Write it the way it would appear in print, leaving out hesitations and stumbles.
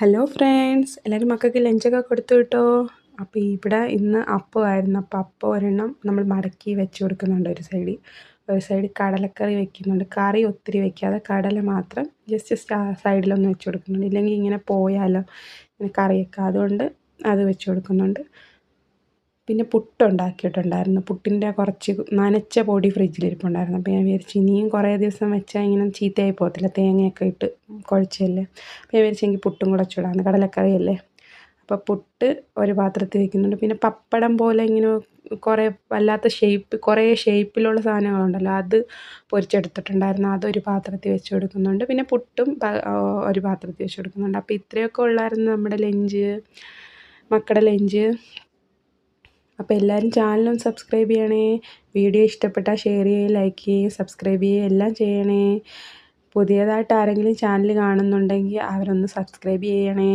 Hello friends, എല്ലാവരും മക്കൾക്ക് ലഞ്ചൊക്കെ കൊടുത്തു വിട്ടോ? അപ്പോൾ ഇവിടെ ഇന്ന് അപ്പമായിരുന്നു. അപ്പോൾ അപ്പം ഒരെണ്ണം നമ്മൾ മടക്കി വെച്ച് കൊടുക്കുന്നുണ്ട് ഒരു സൈഡിൽ കടലക്കറി വെക്കുന്നുണ്ട്. കറി ഒത്തിരി വെക്കാതെ കടല മാത്രം ജസ്റ്റ് സൈഡിലൊന്ന് വെച്ച് കൊടുക്കുന്നുണ്ട്. ഇല്ലെങ്കിൽ ഇങ്ങനെ പോയാലോ ഇങ്ങനെ കറിയൊക്കെ, അതുകൊണ്ട് അത് വെച്ച് കൊടുക്കുന്നുണ്ട്. പിന്നെ പുട്ടുണ്ടാക്കിയിട്ടുണ്ടായിരുന്നു. പുട്ടിൻ്റെ കുറച്ച് നനച്ച പൊടി ഫ്രിഡ്ജിലിരിപ്പുണ്ടായിരുന്നു. അപ്പോൾ ഞാൻ വിചാരിച്ചു ഇനിയും കുറേ ദിവസം വെച്ചാൽ ഇങ്ങനെ ചീത്തയായി പോകത്തില്ല, തേങ്ങയൊക്കെ ഇട്ട് കുഴച്ചല്ലേ. അപ്പോൾ ഞാൻ വിചാരിച്ചെങ്കിൽ പുട്ടും കൂടെ ചൂടാണ്, കടലക്കറിയല്ലേ. അപ്പോൾ പുട്ട് ഒരു പാത്രത്തിൽ വയ്ക്കുന്നുണ്ട്. പിന്നെ പപ്പടം പോലെ ഇങ്ങനെ കുറേ വല്ലാത്ത കുറേ ഷേപ്പിലുള്ള സാധനങ്ങളുണ്ടല്ലോ, അത് പൊരിച്ചെടുത്തിട്ടുണ്ടായിരുന്നു. അതൊരു പാത്രത്തിൽ വെച്ച് കൊടുക്കുന്നുണ്ട്. പിന്നെ പുട്ടും ഒരു പാത്രത്തിൽ വെച്ച് കൊടുക്കുന്നുണ്ട്. അപ്പോൾ ഇത്രയൊക്കെ ഉള്ളായിരുന്നു നമ്മുടെ ലഞ്ച്, മക്കളുടെ ലഞ്ച്. അപ്പോൾ എല്ലാവരും ചാനലൊന്ന് സബ്സ്ക്രൈബ് ചെയ്യണേ. വീഡിയോ ഇഷ്ടപ്പെട്ടാൽ ഷെയർ ചെയ്യുക, ലൈക്ക് ചെയ്യുക, സബ്സ്ക്രൈബ് ചെയ്യുക, എല്ലാം ചെയ്യണേ. പുതിയതായിട്ട് ആരെങ്കിലും ചാനൽ കാണുന്നുണ്ടെങ്കിൽ അവരൊന്ന് സബ്സ്ക്രൈബ് ചെയ്യണേ.